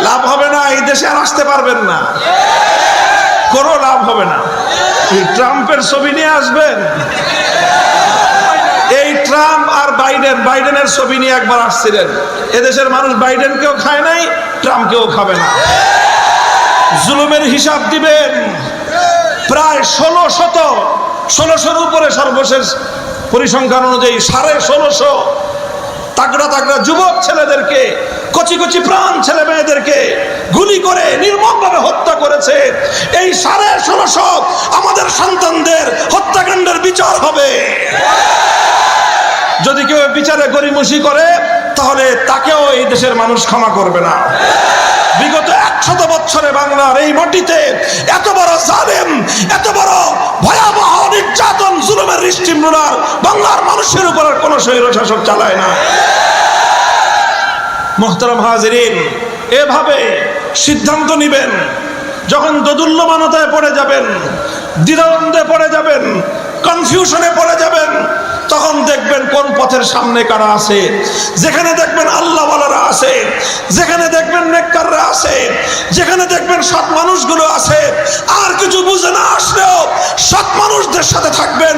লাভ হবে না, এই দেশে আর আসতে পারবেন না, কোনো লাভ হবে না। এই ট্রাম্পের ছবি নিয়ে আসবেন, এই ট্রাম্প আর বাইডেনের ছবি নিয়ে একবার আসছিলেন, এদেশের মানুষ বাইডেনকেও খায় নাই, ট্রাম্পকেও খাবে না। জুলুমের হিসাব দিবেন। প্রায় 1600 উপরে সর্বশেষ পরিসংখ্যান অনুযায়ী 1650 তাগড়া তাগড়া যুবক ছেলেদেরকে, কচি কচি প্রাণ ছেলে মেয়েদেরকে গুলি করে নির্মমভাবে হত্যা করেছে। এই 1650 আমাদের সন্তানদের হত্যাকাণ্ডের বিচার হবে। যদি কেউ বিচারে গড়িমসি করে তাহলে তাকেও এই দেশের মানুষ ক্ষমা করবে না। বিগত 100 বছরে বাংলার এই মাটিতে এত বড় জালেম, এত বড় ভয়াবহ নির্যাতন, জুলুমের স্টিমরোলার বাংলার মানুষের উপর কোন স্বৈরশাসক চালায় না। মুহতারাম হাজিরিন, এভাবে সিদ্ধান্ত নিবেন। যখন দোদুল্যমানতায় পড়ে যাবেন, দ্বিধাদ্বন্দ্বে পড়ে যাবেন, কনফিউশনে পড়ে যাবেন, তখন দেখবেন কোন পথের সামনে কারা আছে। যেখানে দেখবেন আল্লাহওয়ালারা আছে, যেখানে দেখবেন নেককাররা আছে, যেখানে দেখবেন সৎ মানুষগুলো আছে, আর কিছু বুঝে না আসলেও সৎ মানুষদের সাথে থাকবেন,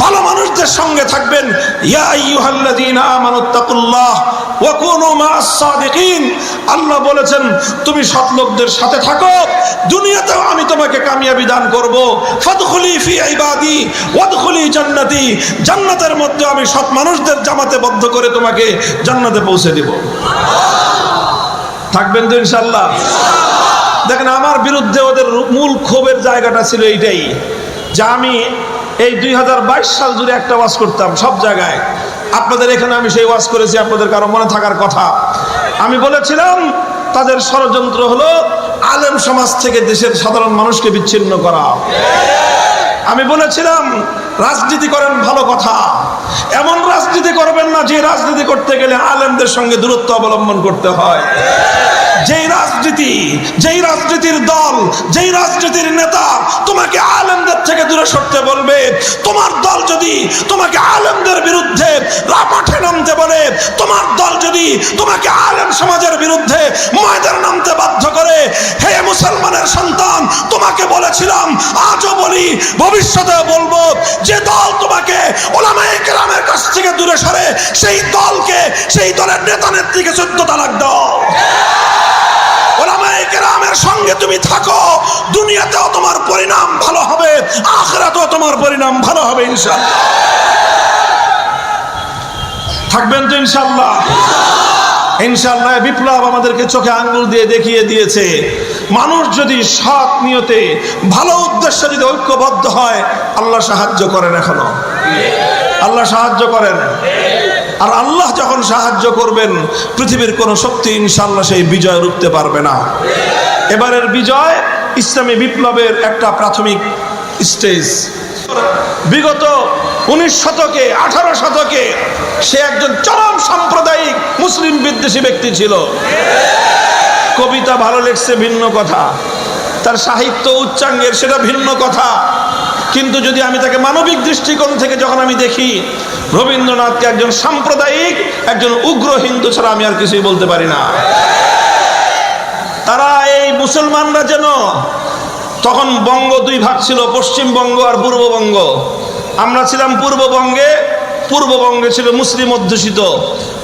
ভালো মানুষদের সঙ্গে থাকবেন। ইয়া আইয়ুহাল্লাযীনা আমানুত্তাকুল্লাহ ওয়া কুনু মা'আস সাদিকিন। আল্লাহ বলেছেন তুমি সৎ লোকদের সাথে থাকো, দুনিয়াতেও আমি তোমাকে কামিয়াবি দান করব। ফাদখুলি ফি ইবাদি ওয়াদখুলি জান্নাতি। জান্নাতের মধ্যে আমি সৎ মানুষদের জামাতে বদ্ধ করে তোমাকে জান্নাতে পৌঁছে দেব। থাকবেন তো ইনশাআল্লাহ? দেখেন, আমার বিরুদ্ধে ওদের মূল ক্ষোভের জায়গাটা ছিল এইটাই, যে আমি এই 2022 সাল জুড়ে একটা ওয়াজ করতাম সব জায়গায়। আপনাদের এখানে আমি সেই ওয়াজ করেছি, আপনাদের কারো মনে থাকার কথা। আমি বলেছিলাম তাদের ষড়যন্ত্র হলো আলেম সমাজ থেকে দেশের সাধারণ মানুষকে বিচ্ছিন্ন করা। আমি বলেছিলাম রাজনীতি করেন ভালো কথা, এমন রাজনীতি করবেন না যে রাজনীতি করতে গেলে আলেমদের সঙ্গে দূরত্ব অবলম্বন করতে হয়। যেই রাজনীতির দল, যেই রাজনীতির নেতা তোমাকে আলেমদের থেকে দূরে সরতে বলবে, তোমার দল যদি তোমাকে আলেমদের বিরুদ্ধে মাঠে নামতে বলে, তোমার দল যদি তোমাকে আলেম সমাজের বিরুদ্ধে ময়দানে নামতে বাধ্য করে, হে মুসলমানের সন্তান, তোমাকে বলেছিলাম, আজও বলি, ভবিষ্যতেও বলবো, যে দল তোমাকে উলামায়ে কেরামের কাছ থেকে দূরে সরে, সেই দলকে, সেই দলের নেতা নেত্রীকে 14 তালাক দাও। উলামায়ে কেরামের সঙ্গে তুমি থাকো, দুনিয়াতেও তোমার পরিণাম ভালো হবে, আখিরাতেও তোমার পরিণাম ভালো হবে ইনশাআল্লাহ। থাকবেন তো ইনশাআল্লাহ? ইনশাআল্লাহ। বিপ্লব আমাদেরকে চোখে আঙ্গুল দিয়ে দেখিয়ে দিয়েছে, মানুষ যদি সৎ নিয়তে ভালো উদ্দেশ্যে যদি ঐক্যবদ্ধ হয়, আল্লাহ সাহায্য করেন। এখনো আল্লাহ সাহায্য করেন। আর আল্লাহ যখন সাহায্য করবেন, পৃথিবীর কোন শক্তি ইনশাআল্লাহ সেই বিজয় রুখতে পারবে না। এবারের বিজয় ইসলামী বিপ্লবের একটা প্রাথমিক স্টেজ। বিগত 19 শতকে, 18 শতকে সে একজন চরম সাম্প্রদায়িক মুসলিম বিদ্বেষী ব্যক্তি ছিল। কবিতা ভালো লেখছে ভিন্ন কথা, তার সাহিত্য উচ্চাঙ্গের সেটা ভিন্ন কথা, কিন্তু যদি আমি তাকে মানবিক দৃষ্টিকোণ থেকে যখন আমি দেখি, রবীন্দ্রনাথকে একজন সাম্প্রদায়িক, একজন উগ্র হিন্দু ছাড়া আমি আর কিছুই বলতে পারি না। তারা এই মুসলমানরা যেন, তখন বঙ্গ 2 ভাগ ছিল, পশ্চিমবঙ্গ আর পূর্ববঙ্গ। আমরা ছিলাম পূর্ববঙ্গে। পূর্ববঙ্গে ছিল মুসলিম অধ্যুষিত,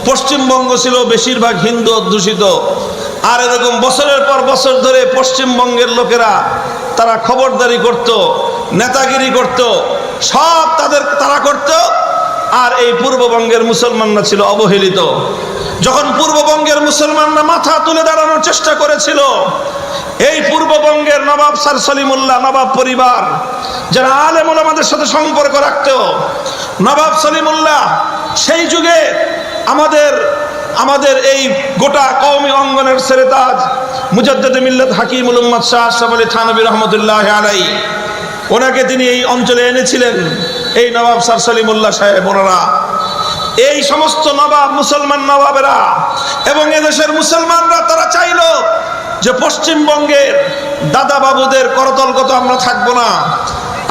পশ্চিমবঙ্গ ছিল বেশিরভাগ হিন্দু অধ্যুষিত। আর এরকম বছরের পর বছর ধরে পশ্চিমবঙ্গের লোকেরা তারা খবরদারি করত, নেতাগিরি করত, সব তারা করত। আর এই পূর্ববঙ্গের মুসলমানরা ছিল অবহেলিত। যখন পূর্ববঙ্গের মুসলমানরা মাথা তুলে দাঁড়ানোর চেষ্টা করেছিল, এই পূর্ববঙ্গের নবাব স্যার সলিমুল্লাহ, নবাব পরিবার যারা আলেম ওলামাদের সাথে সম্পর্ক রাখত, নবাব সলিমুল্লাহ সেই যুগে আমাদের এই গোটা কওমি অঙ্গনের সেরেতাজ মুজাদ্দেদে মিল্লাত হাকিমুল উম্মাত শাহ আশরাফ আলী থানভী রহমতুল্লাহ আলাইহি, ওনাকে তিনি এই অঞ্চলে এনেছিলেন। এই নবাব স্যার সলিমুল্লাহ সাহেব, ওনারা এই সমস্ত নবাব, মুসলমান নবাবেরা এবং এদেশের মুসলমানরা তারা চাইল যে পশ্চিমবঙ্গের দাদা বাবুদের করতলগত আমরা থাকবো না,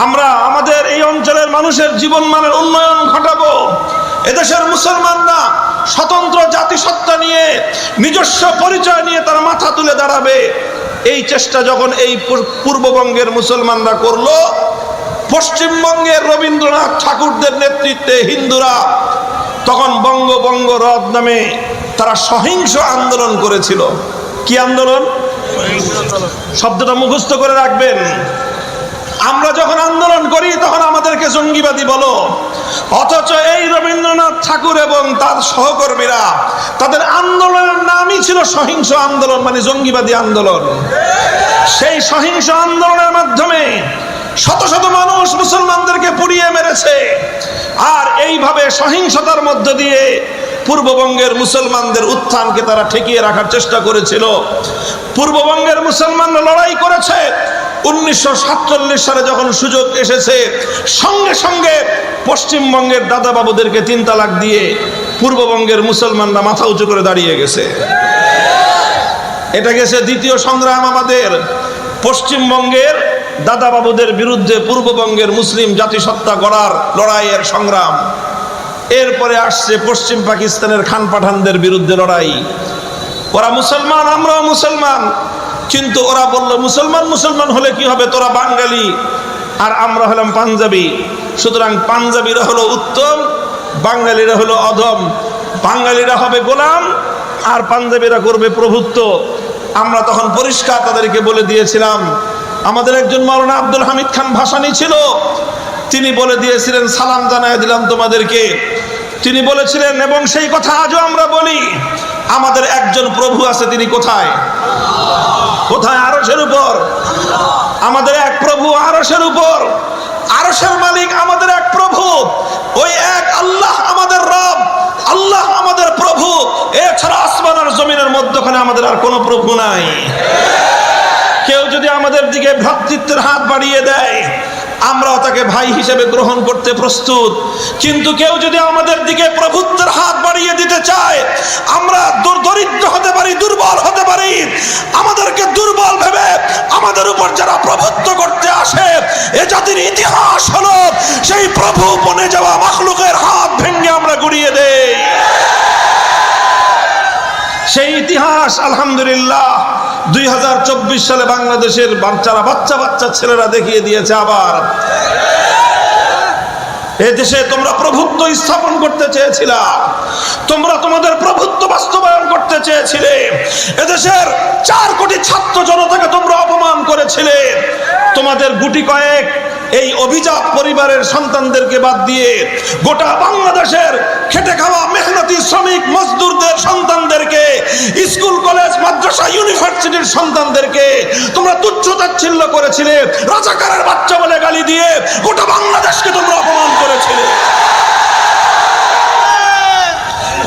আমরা আমাদের এই অঞ্চলের মানুষের জীবনমানের উন্নয়ন ঘটাবো। এদেশের মুসলমানরা স্বতন্ত্র জাতিসত্তা নিয়ে নিজস্ব পরিচয় নিয়ে তারা মাথা তুলে দাঁড়াবে, এই চেষ্টা যখন এই পূর্ববঙ্গের মুসলমানরা করলো, পশ্চিমবঙ্গের রবীন্দ্রনাথ ঠাকুরদের নেতৃত্বে হিন্দুরা তখন বঙ্গবঙ্গ রদ নামে তারা সহিংস আন্দোলন করেছিল। কি আন্দোলন? শব্দটা মুখস্থ করে রাখবেন। আমরা যখন আন্দোলন করি তখন আমাদেরকে জঙ্গিবাদী বলো, অথচ এই রবীন্দ্রনাথ ঠাকুর এবং তার সহকর্মীরা তাদের আন্দোলনের নামই ছিল সহিংস আন্দোলন, মানে জঙ্গিবাদী আন্দোলন। সেই সহিংস আন্দোলনের মাধ্যমে শত শত মানুষ মুসলমানদেরকে পুড়িয়ে মেরেছে, আর এইভাবে সহিংসতার মধ্য দিয়ে পূর্ববঙ্গের মুসলমানদের উত্থানকে তারা ঠেকিয়ে রাখার চেষ্টা করেছিল। পূর্ববঙ্গের মুসলমানরা লড়াই করেছে। 1947 সালে যখন সুযোগ এসেছে, সঙ্গে সঙ্গে পশ্চিমবঙ্গের দাদা বাবুদেরকে 3 তালাক দিয়ে পূর্ববঙ্গের মুসলমানরা মাথা উঁচু করে দাঁড়িয়ে গেছে। এটা গেছে দ্বিতীয় সংগ্রাম আমাদের, পশ্চিমবঙ্গের দাদা বাবুদের বিরুদ্ধে পূর্ববঙ্গের মুসলিম জাতিসত্তা গড়ার লড়াইয়ের সংগ্রাম। এরপরে আসছে পশ্চিম পাকিস্তানের খান পাঠানদের বিরুদ্ধে লড়াই। ওরা মুসলমান, আমরাও মুসলমান, কিন্তু ওরা বলল মুসলমান মুসলমান হলে কি হবে, তোরা বাঙালি আর আমরা হলাম পাঞ্জাবি, সুতরাং পাঞ্জাবিরা হলো উত্তম, বাঙালিরা হলো অধম। বাঙালিরা হবে গোলাম আর পাঞ্জাবিরা করবে প্রভুত্ব। আমরা তখন পরিষ্কার তাদেরকে বলে দিয়েছিলাম। আমাদের একজন মাওলানা আব্দুল হামিদ খান ভাসানী ছিল, তিনি বলে দিয়েছিলেন, সালাম জানায় দিলাম তোমাদেরকে, তিনি বলেছিলেন, এবং সেই কথা আজও আমরা বলি, আমাদের একজন প্রভু আছে, তিনি কোথায়? কোথায়? আরশের উপর। আমাদের এক প্রভু আরশের উপর, আরশের মালিক আমাদের এক প্রভু, ওই এক আল্লাহ আমাদের রব, আল্লাহ আমাদের প্রভু। এছাড়া আসমান আর জমিনের মধ্যখানে আমাদের আর কোনো প্রভু নাই। কেউ যদি আমাদের দিকে ভ্রাতৃত্বের হাত বাড়িয়ে দেয়, আমরাও তাকে ভাই হিসেবে গ্রহণ করতে প্রস্তুত, কিন্তু কেউ যদি আমাদের দিকে প্রভুত্বের হাত বাড়িয়ে দিতে চায়, আমরা দরিদ্র হতে পারি, দুর্বল হতে পারি, আমাদেরকে দুর্বল ভেবে আমাদের উপর যারা প্রভুত্ব করতে আসে, এ জাতির ইতিহাস হলো সেই প্রভু বনে যাওয়া মাখলুকের হাত ভেঙে আমরা গুড়িয়ে দেই। সেই ইতিহাস আলহামদুলিল্লাহ 2024 সালে বাংলাদেশের বাচ্চা ছেলেরা দেখিয়ে দিয়েছে। আবার এদেশে তোমরা প্রভুত্ব স্থাপন করতে চেয়েছিলা, তোমরা তোমাদের প্রভুত্ব বাস্তবায়ন করতে চেয়েছিলে, এদেশের 4 কোটি ছাত্র জনতাকে তোমরা অপমান করেছিলে। তোমাদের গুটি কয়েক এই অভিজাত পরিবারের সন্তানদেরকে বাদ দিয়ে গোটা বাংলাদেশের খেটে খাওয়া মেহনতি শ্রমিক মজদুরদের সন্তানদেরকে, স্কুল কলেজ মাদ্রাসা ইউনিভার্সিটির সন্তানদেরকে তোমরা তুচ্ছ-তাচ্ছিল্য করেছিলে, রাজাকারের বাচ্চা বলে গালি দিয়ে গোটা বাংলাদেশকে তোমরা অপমান করেছিলে।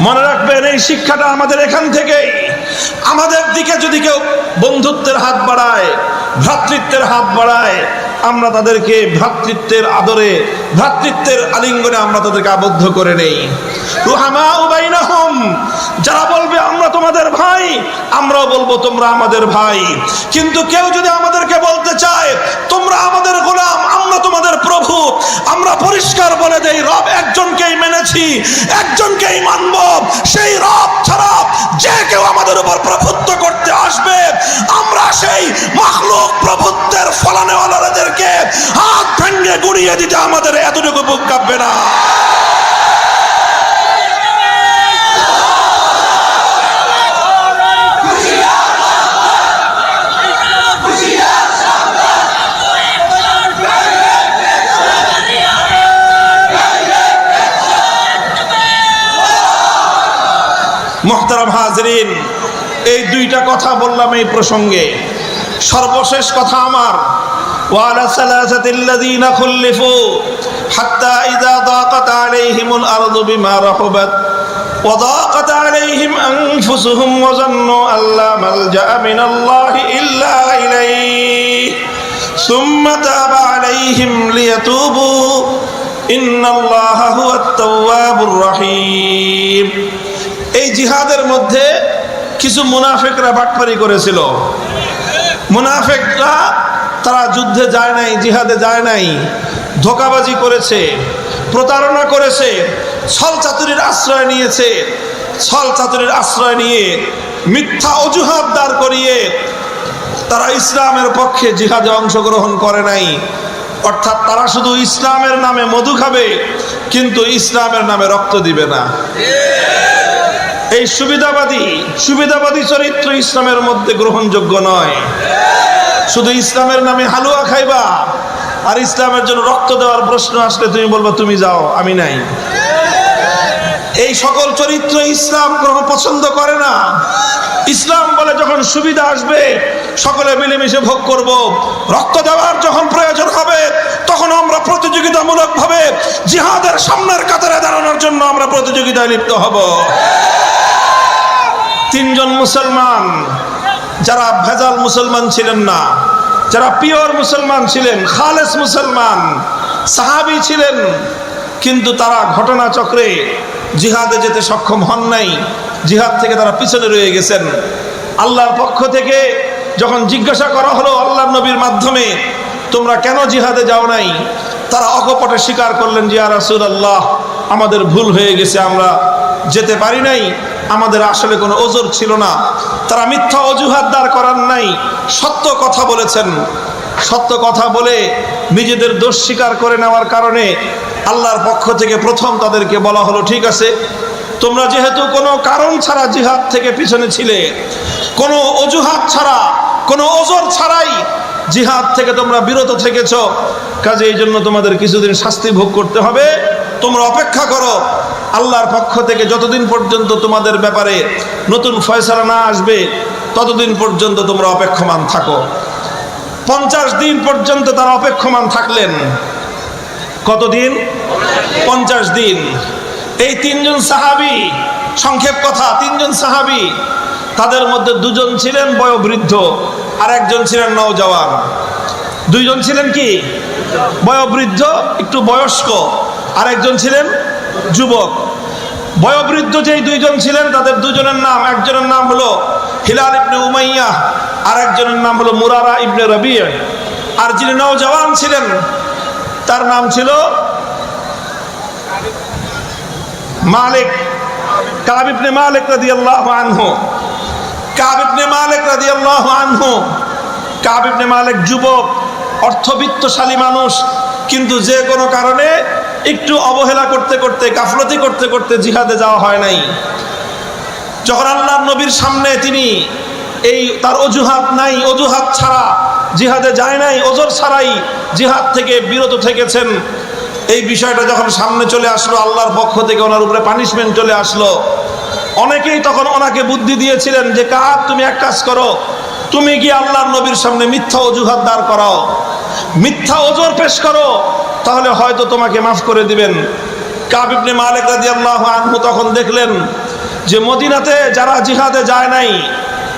মনে রাখবেন, এই শিক্ষাটা আমাদের এখান থেকেই। আমাদের দিকে যদি কেউ বন্ধুত্বের হাত বাড়ায়, ভ্রাতৃত্বের হাত বাড়ায়, আমরা তাদেরকে ভ্রাতৃত্বের আদরে, ভ্রাতৃত্বের আলিঙ্গনে আমরা তাদেরকে আবদ্ধ করে নেই। রুহামাউ বাইনাহুম, যারা বলবে আমরা তোমাদের ভাই, আমরাও বলবো তোমরা আমাদের ভাই। কিন্তু কেউ যদি আমাদেরকে বলতে চায় তোমরা আমাদের গোলাম, আমরা তোমাদের প্রভু, আমরা পরিষ্কার বলে দেই, রব একজনকেই মেনেছি, একজনকেই মানব। সেই রব ছাড়া যে কেউ আমাদের উপর প্রভুত্ব করতে আসবে, আমরা সেই মাখলুক প্রভুত্বের ফলানেওয়ালাদেরকে হাত ভেঙে গুড়িয়ে দিতে আমাদের এতটুকু বুক কাঁপবে না। মুহতারাম হাজরিন, এই 2টা কথা বললাম এই প্রসঙ্গে। সর্বশেষ কথা আমার, ওয়ালা সালাসাতিল্লাযীনা খুল্লিফু হাত্তা ইযা দাকাত আলাইহিমুল আরদু বিমা রাহাবাত ওয়া দাকাত আলাইহিম আনফুসুহুম ওয়া যান্নু আল্লা মালজাআ মিনাল্লাহি ইল্লা ইলাইহি সুম্মা তাবা আলাইহিম লিয়াতুবু ইন্নাল্লাহা হুয়াত তাওয়াবুর রহিম। এই জিহাদের মধ্যে কিছু মুনাফিকরা বাটপারি করেছিল। মুনাফিকরা তারা যুদ্ধে যায় নাই, জিহাদে যায় নাই, ধোঁকাবাজি করেছে, প্রতারণা করেছে, ছলচাতুরির আশ্রয় নিয়েছে। ছল চাতুরির আশ্রয় নিয়ে মিথ্যা অজুহাত দাঁড় করিয়ে তারা ইসলামের পক্ষে জিহাদে অংশগ্রহণ করে নাই। অর্থাৎ তারা শুধু ইসলামের নামে মধু খাবে, কিন্তু ইসলামের নামে রক্ত দিবে না। এই সুবিধাবাদী চরিত্র ইসলামের মধ্যে গ্রহণযোগ্য নয়। শুধু ইসলামের নামে হালুয়া খাইবা, আর ইসলামের জন্য রক্ত দেওয়ার প্রশ্ন আসলে তুমি বলবা তুমি যাও, আমি নাই। এই সকল চরিত্র ইসলাম গ্রহণ পছন্দ করে না। ইসলাম বলে যখন সুবিধা আসবে সকলে মিলেমিশে ভোগ করব, রক্ত দেওয়ার যখন প্রয়োজন হবে তখন আমরা প্রতিযোগিতামূলকভাবে জিহাদের সামনের কাতারে দাঁড়ানোর জন্য আমরা প্রতিযোগিতায় লিপ্ত হব। তিনজন মুসলমান যারা ভেজাল মুসলমান ছিলেন না, যারা পিওর মুসলমান ছিলেন, খালেস মুসলমান সাহাবী ছিলেন, কিন্তু তারা ঘটনাচক্রে জিহাদে যেতে সক্ষম হন নাই। জিহাদ থেকে তারা পিছনে রয়ে গেছেন। আল্লাহর পক্ষ থেকে যখন জিজ্ঞাসা করা হলো আল্লাহর নবীর মাধ্যমে, তোমরা কেন জিহাদে যাও নাই, তারা অকপটে স্বীকার করলেন যে ইয়া রাসূলুল্লাহ, আমাদের ভুল হয়ে গেছে, আমরা যেতে পারি নাই, আমাদের আসলে কোনো ওজর ছিল না। তারা মিথ্যা অজুহাত দাঁড় করান নাই, সত্য কথা বলেছেন। সত্য কথা বলে নিজেদের দোষ স্বীকার করে নেওয়ার কারণে আল্লাহর পক্ষ থেকে প্রথম তাদেরকে বলা হলো, ঠিক আছে, তোমরা যেহেতু কোনো কারণ ছাড়া জিহাদ থেকে পিছনে ছিলে, কোনো অজুহাত ছাড়া, কোনো ওজর ছাড়াই জিহাদ থেকে তোমরা বিরত থেকেছ, কাজে এই জন্য তোমাদের কিছুদিন শাস্তি ভোগ করতে হবে। তোমরা অপেক্ষা করো, আল্লাহর পক্ষ থেকে যতদিন পর্যন্ত তোমাদের ব্যাপারে নতুন ফয়সালা না আসবে ততদিন পর্যন্ত তোমরা অপেক্ষমান থাকো। 50 দিন পর্যন্ত তারা অপেক্ষমান থাকলেন। কতদিন? 50 দিন। এই তিনজন সাহাবী, সংক্ষেপ কথা, তিনজন সাহাবী, তাদের মধ্যে দুজন ছিলেন বয়োবৃদ্ধ আর একজন ছিলেন নওজওয়ান। দুইজন ছিলেন কি? বয়োবৃদ্ধ, একটু বয়স্ক, আর একজন ছিলেন যুবক। বয়োবৃদ্ধ যেই দুইজন ছিলেন তাদের দুজনের নাম, একজনের নাম হলো হিলাল ইবনে উমাইয়া, আর একজনের নাম হলো মুরারা ইবনে রবি'। আর যিনি নওজওয়ান ছিলেন তার নাম ছিল মালিক, কাব ইবনে মালিক রাদিয়াল্লাহু আনহু। কাব ইবনে মালিক রাদিয়াল্লাহু আনহু, কাব ইবনে মালিক যুবক, অর্থবিত্তশালী মানুষ, কিন্তু যে কোনো কারণে একটু অবহেলা করতে করতে, গাফলতি করতে করতে জিহাদে যাওয়া হয় নাই। যখন আল্লাহর নবীর সামনে তিনি এই তার অজুহাত নাই, অজুহাত ছাড়া জিহাদে যায় নাই, ওজর ছাড়াই জিহাদ থেকে বিরত থেকেছেন, এই বিষয়টা যখন সামনে চলে আসলো, আল্লাহর পক্ষ থেকে ওনার উপরে পানিশমেন্ট চলে আসলো। অনেকেই তখন ওনাকে বুদ্ধি দিয়েছিলেন যে কাব, তুমি এক কাজ করো, তুমি গিয়ে আল্লাহর নবীর সামনে মিথ্যা অজুহাত দাঁড় করাও, মিথ্যা ওজর পেশ করো, তাহলে হয়তো তোমাকে মাফ করে দিবেন। কাব ইবনে মালিক রাদিয়াল্লাহু আনহু তখন দেখলেন যে মদিনাতে যারা জিহাদে যায় নাই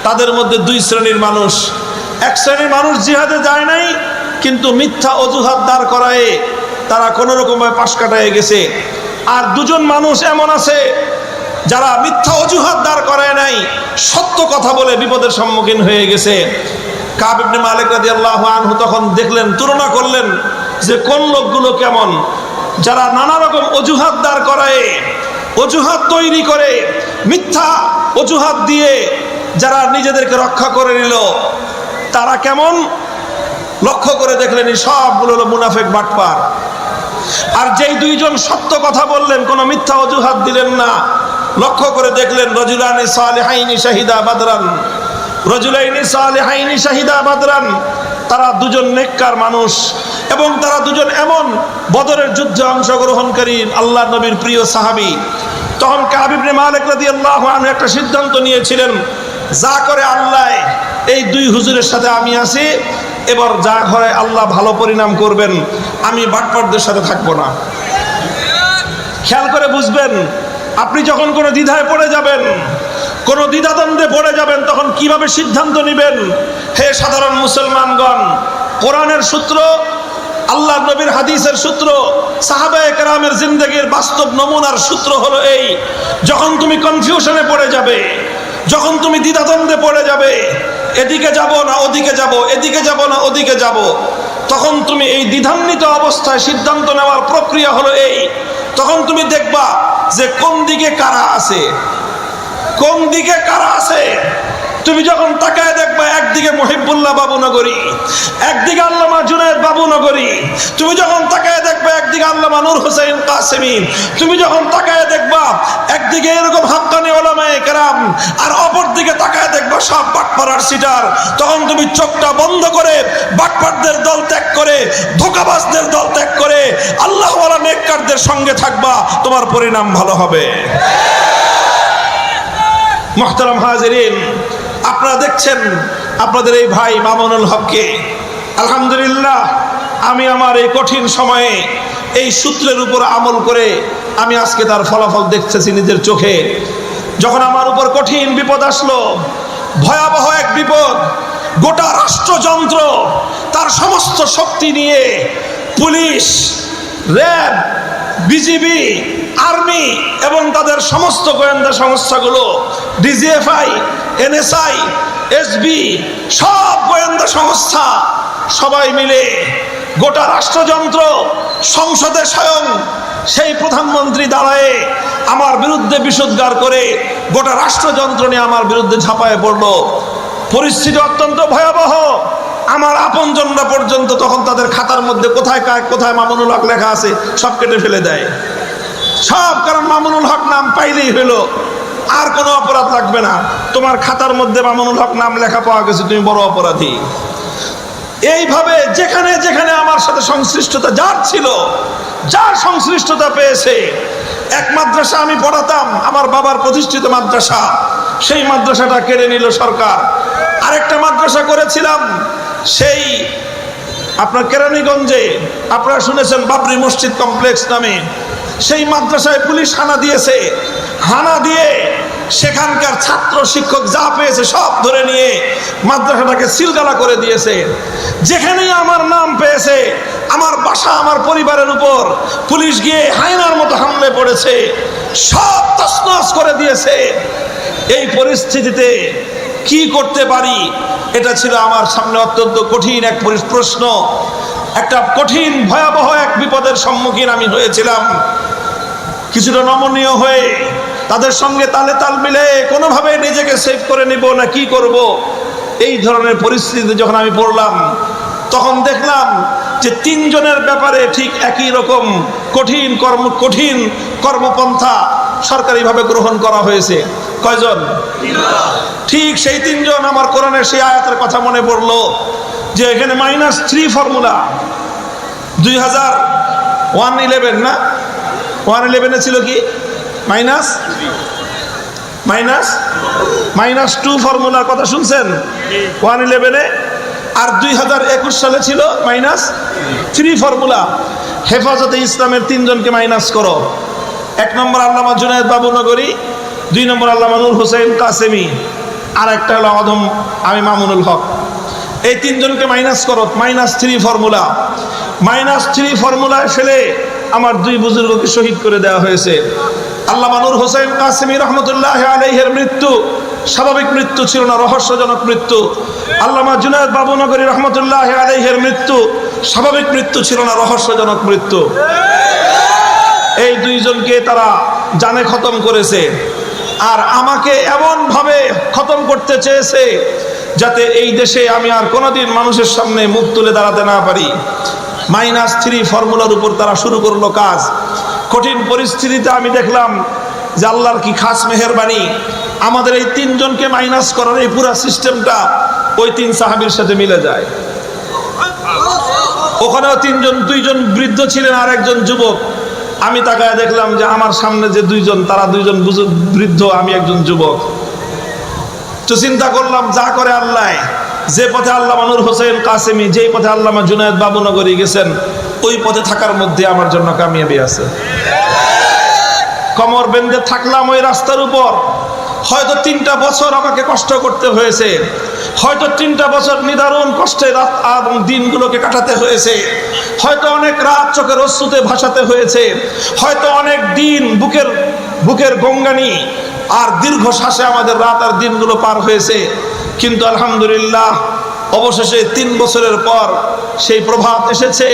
তাদের মধ্যে দুই শ্রেণীর মানুষ। এক শ্রেণীর মানুষ জিহাদে যায় নাই কিন্তু মিথ্যা অজুহাত দাঁড় করায় তারা কোনো রকমভাবে পাশ কাটায় গেছে। আর দুজন মানুষ এমন আছে যারা মিথ্যা অজুহাত দাঁড় করায় নাই, সত্য কথা বলে বিপদের সম্মুখীন হয়ে গেছে। কাব ইবনে মালিক রাদিয়াল্লাহু আনহু তখন দেখলেন, তুলনা করলেন যে কোন লোকগুলো কেমন, যারা নানা রকম অজুহাত দাঁড় করায়, অজুহাত তৈরি করে, মিথ্যা অজুহাত দিয়ে যারা নিজেদেরকে রক্ষা করে নিল, তারা কেমন লক্ষ্য করে দেখলেন সবগুলো হলো মুনাফিক, বাটপার। আর যেই দুইজন সত্য কথা বললেন, কোনো মিথ্যা অজুহাত দিলেন না, লক্ষ্য করে দেখলেন রজুলানি সালিহাইনি শাহিদা বাদরান, রজুলাইনি সালিহাইনি শাহিদা বাদরান, তারা দুজন নেককার মানুষ এবং তারা দুজন এমন বদরের যুদ্ধে অংশগ্রহণকারী আল্লাহর নবীর প্রিয় সাহাবী। তখন কাব ইবনে মালিক রাদিয়াল্লাহু আনহু একটা সিদ্ধান্ত নিয়েছিলেন, যা করে আল্লাহ, এই দুই হুজুরের সাথে আমি আছি, এবার যা হয় আল্লাহ ভালো পরিণাম করবেন, আমি বাটপারদের সাথে থাকবো না। খেয়াল করে বুঝবেন, আপনি যখন কোনো দ্বিধায় পড়ে যাবেন, কোনো দ্বিধাদ্বন্দ্বে পড়ে যাবেন, তখন কিভাবে সিদ্ধান্ত নেবেন? হে সাধারণ মুসলমানগণ, কোরআনের সূত্র, আল্লাহ নবীর হাদিসের সূত্র, সাহাবায়ে কেরামের জিন্দেগির বাস্তব নমুনার সূত্র হলো এই, যখন তুমি কনফিউশনে পড়ে যাবে, যখন তুমি দ্বিধাদ্বন্দ্বে পড়ে যাবে, এদিকে যাব না ওদিকে যাব, এদিকে যাব না ওদিকে যাব, তখন তুমি এই দ্বিধান্বিত অবস্থায় সিদ্ধান্ত নেওয়ার প্রক্রিয়া হলো এই, তখন তুমি দেখবা যে কোন দিকে কারা আছে, কোন দিকে কারা আছে তুমি যখন তাকায় দেখবা, একদিকে মহিবুল্লাহ বাবুনগরী, একদিকে আল্লামা জুনায়েদ বাবুনগরী। তুমি যখন তাকায় দেখবা, একদিকে আল্লামা নূর হোসেন কাসেমী। তুমি যখন তাকায় দেখবা, একদিকে এরকম হাক্কানি উলামায়ে কেরাম, আর অপর দিকে তাকায় দেখবা সব বাটপাড়ার সিটার। তখন তুমি চোখটা বন্ধ করে বাটপাড়দের দল ত্যাগ করে, ধোঁকাবাজদের দল ত্যাগ করে আল্লাহওয়ালা নেককারদের সঙ্গে থাকবা, তোমার পরিণাম ভালো হবে। মুহতারাম হাজিরিন, আপনারা দেখছেন আপনাদের এই ভাই মামুনুল হককে, আলহামদুলিল্লাহ আমি আমার এই কঠিন সময়ে এই সূত্রের উপর আমল করে আমি আজকে তার ফলাফল দেখতেছি নিজের চোখে। যখন আমার উপর কঠিন বিপদ আসলো, ভয়াবহ এক বিপদ, গোটা রাষ্ট্রযন্ত্র তার সমস্ত শক্তি নিয়ে, পুলিশ, র্যাব, বিজিবি, আর্মি এবং তাদের সমস্ত গোয়েন্দা সংস্থাগুলো, ডিজিএফআই, এনএসআই, এসবি, সব গোয়েন্দা সংস্থা সবাই মিলে গোটা রাষ্ট্রযন্ত্র, সংসদে স্বয়ং সেই প্রধানমন্ত্রী দাঁড়ায় আমার বিরুদ্ধে বিষোদ্গার করে গোটা রাষ্ট্রযন্ত্র নিয়ে আমার বিরুদ্ধে ঝাঁপায় পড়লো। পরিস্থিতি অত্যন্ত ভয়াবহ। আমার আপনজনরা পর্যন্ত তখন তাদের খাতার মধ্যে কোথায় কোথায় মামুনুল হক লেখা আছে সব কেটে ফেলে দেয় সব, কারণ মামুনুল হক নাম পাইলেই হলো, আর কোনো অপরাধ লাগবে না, তোমার খাতার মধ্যে মামুনুল হক নাম লেখা পাওয়া গেছে, তুমি বড় অপরাধী। এইভাবে যেখানে যেখানে আমার সাথে সংশ্লিষ্টতা যার ছিল, যার সংশ্লিষ্টতা পেয়েছে, এক মাদ্রাসা আমি পড়াতাম, আমার বাবার প্রতিষ্ঠিত মাদ্রাসা, সেই মাদ্রাসাটা কেড়ে নিল সরকার। আরেকটা মাদ্রাসা করেছিলাম সেই আপনার কেরানীগঞ্জে, আপনারা শুনেছেন বাবরি মসজিদ কমপ্লেক্স নামে, সেই মাদ্রাসায় পুলিশ হানা দিয়েছে। হানা দিয়ে সেখানকার ছাত্র শিক্ষক যা পেয়েছে সব ধরে নিয়ে মাদ্রাসাটাকে সিলগালা করে দিয়েছে। যেখানেই আমার নাম পেয়েছে, আমার বাসা, আমার পরিবারের উপর পুলিশ গিয়ে হায়নার মতো হামলে পড়েছে, সব তছনছ করে দিয়েছে। এই পরিস্থিতিতে কি করতে পারি, এটা ছিল আমার সামনে অত্যন্ত কঠিন এক প্রশ্ন। একটা কঠিন ভয়াবহ এক বিপদের সম্মুখীন আমি হয়েছিলাম। কিছুটা নমনীয় হয়ে তাদের সঙ্গে তালে তাল মিলে কোনোভাবে নিজেকে সেভ করে নিব না কি করব, এই ধরনের পরিস্থিতিতে যখন আমি পড়লাম, তখন দেখলাম যে তিনজনের ব্যাপারে ঠিক একই রকম কঠিন কর্মপন্থা সরকারিভাবে গ্রহণ করা হয়েছে। কয়জন? ঠিক সেই তিনজন। আমার কোরআনের সেই আয়াতের কথা মনে পড়লো যে এখানে -3 ফর্মুলা 2011 না 111 ছিল কি -2 ফর্মুলার কথা শুনছেন 111-এ, আর 2021 সালে ছিল -3 ফর্মুলা। হেফাজতে ইসলামের তিনজনকে মাইনাস করো। 1 নম্বর আল্লামা জুনায়েদ বাবুনগরী, 2 নম্বর আল্লামা নূর হোসেন কাসেমী, আর একটা হলো আদম আমি মামুনুল হক। এই তিনজনকে মাইনাস করো, -3 ফর্মুলা। -3 ফর্মুলায় ফেলে আমার 2 বুজুর্গকে শহীদ করে দেওয়া হয়েছে। আল্লামা নূর হোসেন কাসেমী রহমতুল্লাহ আলাইহির মৃত্যু স্বাভাবিক মৃত্যু ছিল না, রহস্যজনক মৃত্যু। আল্লামা জুনায়েদ বাবুনগরী রহমতুল্লাহ আলাইহির মৃত্যু স্বাভাবিক মৃত্যু ছিল না, রহস্যজনক মৃত্যু। এই দুইজনকে তারা জানে খতম করেছে, আর আমাকে এমন ভাবে খতম করতে চেয়েছে যাতে এই দেশে আমি আর কোনোদিন মানুষের সামনে মুখ তুলে দাঁড়াতে না পারি। -3 ফর্মুলার উপর তারা শুরু করলো কাজ। কঠিন পরিস্থিতিতে আমি দেখলাম যে আল্লাহর কি খাস মেহেরবানি, আমাদের এই তিনজনকে মাইনাস করার এই পুরো সিস্টেমটা ওই 3 সাহাবীর সাথে মিলে যায়। ওখানেও 2জন বৃদ্ধ ছিলেন আর একজন যুবক। আমি তাকায় দেখলাম যে আমার সামনে যে 2জন, তারা 2জন বৃদ্ধ, আমি একজন যুবক। তো চিন্তা করলাম যা করে আল্লাহ, যে পথে আল্লামা নূর হোসেন কাসেমী, যেই পথে আল্লামা জুনায়েদ বাবুনগরী গেছেন, ওই পথে থাকার মধ্যে আমার জন্য কামিয়াবি আছে। কোমর বেঁধে থাকলাম ওই রাস্তার উপর। হয়তো 3টা বছর আমাকে কষ্ট করতে হয়েছে, হয়তো 3টা বছর নিদারুণ কষ্টে রাত এবং দিনগুলোকে কাটাতে হয়েছে, হয়তো অনেক রাত চোখের অশ্রুতে ভাসাতে হয়েছে, হয়তো অনেক দিন বুকের গঙ্গানি আর দীর্ঘ শ্বাসে আমাদের রাত আর দিনগুলো পার হয়েছে। কিন্তু আলহামদুলিল্লাহ অবশেষে 3 বছরের পর সেই প্রভাত এসেছে,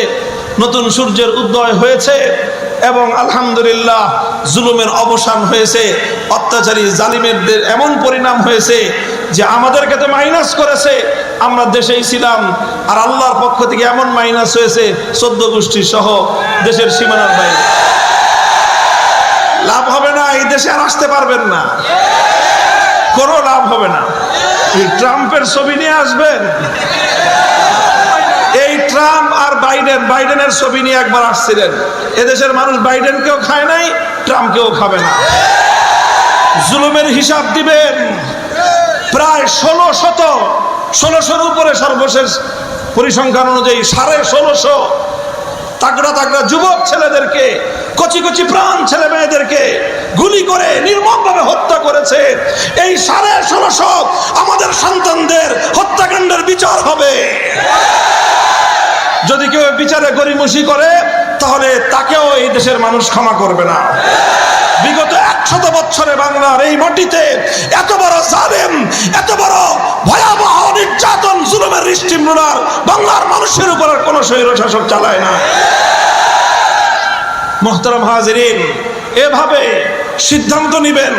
নতুন সূর্যের উদয় হয়েছে। এবং আলহামদুলিল্লাহ জুলুমের অবসান হয়েছে, অত্যাচারী জালিমেরদের এমন পরিণাম হয়েছে যে আমাদেরকে তো মাইনাস করেছে, আমরা দেশেই ছিলাম, আর আল্লাহর পক্ষ থেকে এমন মাইনাস হয়েছে 14 গোষ্ঠী সহ দেশের সীমানার বাইরে। লাভ হবে না, এই দেশে আর আসতে পারবেন না, কোনো লাভ হবে না। এই ট্রাম্পের ছবি নিয়ে আসবেন, এই ট্রাম্প আর বাইডেনের ছবি নিয়ে একবার আসছিলেন, এদেশের মানুষ বাইডেনকেও খায় নাই, ট্রাম্পকেও খাবে না। জুলুমের হিসাব দিবেন। প্রায় 1600 উপরে সর্বশেষ পরিসংখ্যান অনুযায়ী 1650 তাগড়া তাগড়া যুবক ছেলেদেরকে, কচি কচি প্রাণ ছেলে মেয়েদেরকে গুলি করে নির্মমভাবে হত্যা করেছে। এই 1650 আমাদের সন্তানদের হত্যাকাণ্ডের বিচার হবে। যদি কেউ বিচারে গড়িমসি করে তাহলে তাকেও এই দেশের মানুষ ক্ষমা করবে না। বিগত 100 বছরে বাংলার এই মাটিতে এত বড় জালেম, এত বড় ভয়াবহ নির্যাতন, জুলুমের স্টিমরোলার বাংলার মানুষের উপর কোন স্বৈরশাসক চালায় না। মুহতারাম হাজিরিন, এভাবে সিদ্ধান্ত নিবেন।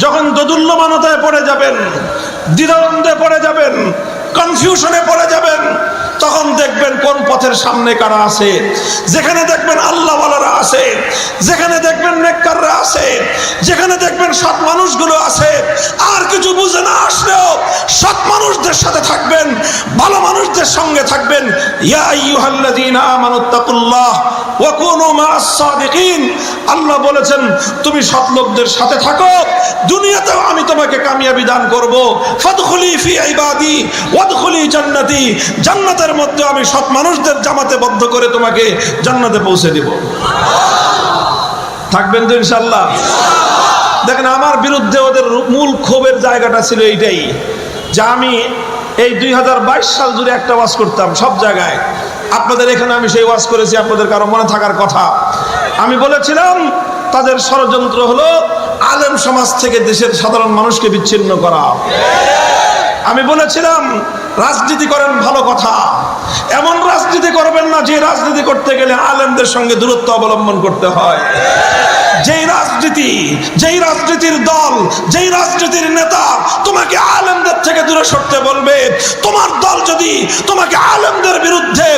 যখন দোদুল্যমানতায় পড়ে যাবেন, দ্বিধাদ্বন্দ্বে পড়ে যাবেন, কনফিউশনে পড়ে যাবেন, তখন দেখবেন কোন পথের সামনে কারা আছে। যেখানে দেখবেন আল্লাহওয়ালারা আছে, যেখানে দেখবেন নেককাররা আছে, যেখানে দেখবেন সৎ মানুষগুলো আছে, আর কিছু বুঝে না আসলেও সৎ মানুষদের সাথে থাকবেন, ভালো মানুষদের সঙ্গে থাকবেন। ইয়া আইয়ুহাল্লাযীনা আমানুত্তাকুল্লাহ ওয়া কুনু মা'আস সাদিকিন। আল্লাহ বলেছেন তুমি সৎ লোকদের সাথে থাকো, দুনিয়াতেও আমি তোমাকে কামিয়াবি দান করব। ফাদখুলি ফি ইবাদি ওয়াদখুলি জান্নাতি। জান্নাতের মধ্যে আমি সৎ মানুষদের জামাতে বদ্ধ করে তোমাকে জান্নাতে পৌঁছে দিব। থাকবেন তো ইনশাআল্লাহ? দেখেন, আমার বিরুদ্ধে ওদের মূল ক্ষোভের জায়গাটা ছিল এইটাই যে আমি এই 2022 সাল জুড়ে একটা ওয়াজ করতাম সব জায়গায়। আপনাদের এখানে আমি সেই ওয়াজ করেছি, আপনাদের কারো মনে থাকার কথা। আমি বলেছিলাম তাদের ষড়যন্ত্র হলো আলেম সমাজ থেকে দেশের সাধারণ মানুষকে বিচ্ছিন্ন করা। আমি বলেছিলাম রাজনীতি করেন ভালো কথা, এমন রাজনীতি করবেন না যে রাজনীতি করতে গেলে আলেমদের সঙ্গে দূরত্ব অবলম্বন করতে হয়। যেই রাজনীতির দল, যেই রাজনীতির নেতা তোমাকে আলেমদের থেকে দূরে সরতে বলবে, তোমার দল যদি তোমাকে আলেমদের বিরুদ্ধে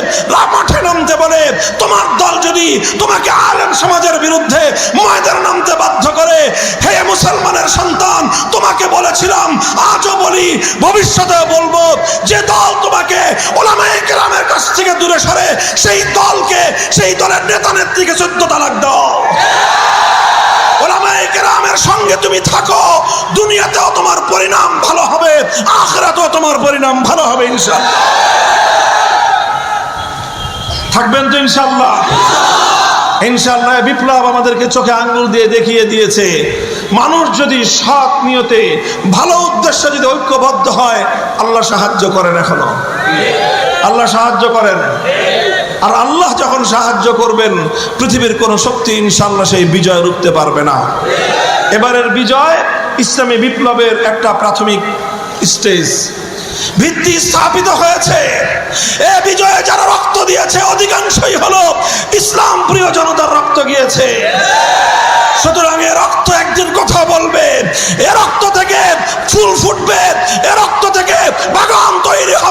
মাঠে নামতে বলে, তোমার দল যদি তোমাকে আলেম সমাজের বিরুদ্ধে ময়দানে নামতে বাধ্য করে, হে মুসলমানের সন্তান, তোমাকে বলেছিলাম, আজও বলি, ভবিষ্যতেও বলবো, যে দল তোমাকে উলামায়ে কেরামের কাছ থেকে দূরে সরে, সেই দলকে, সেই দলের নেতা নেত্রীকে 14 তালাক দাও। উলামায়ে কেরামের সঙ্গে তুমি থাকো, দুনিয়াতেও তোমার পরিণাম ভালো হবে, আখিরাতেও তোমার পরিণাম ভালো হবে ইনশাআল্লাহ। থাকবেন তো ইনশাআল্লাহ? ইনশাআল্লাহ। বিপ্লব আমাদেরকে চোখে আঙ্গুল দিয়ে দেখিয়ে দিয়েছে, মানুষ যদি সৎ নিয়তে ভালো উদ্দেশ্যে যদি ঐক্যবদ্ধ হয়, আল্লাহ সাহায্য করেন। এখনো আল্লাহ সাহায্য করেন। আর আল্লাহ যখন সাহায্য করবেন, পৃথিবীর কোন শক্তি ইনশাআল্লাহ সেই বিজয় রুখতে পারবে না। এবারের বিজয় ইসলামী বিপ্লবের একটা প্রাথমিক স্টেজ, ভিত্তি স্থাপিত হয়েছে। এ বিজয়ে যারা রক্ত দিয়েছে অধিকাংশই হলো ইসলাম প্রিয় জনতার রক্ত গিয়েছে। সুতরাং এ রক্ত একদিন কথা বলবে, এ রক্ত থেকে ফুল ফুটবে, এ রক্ত থেকে বাগান তৈরি হবে।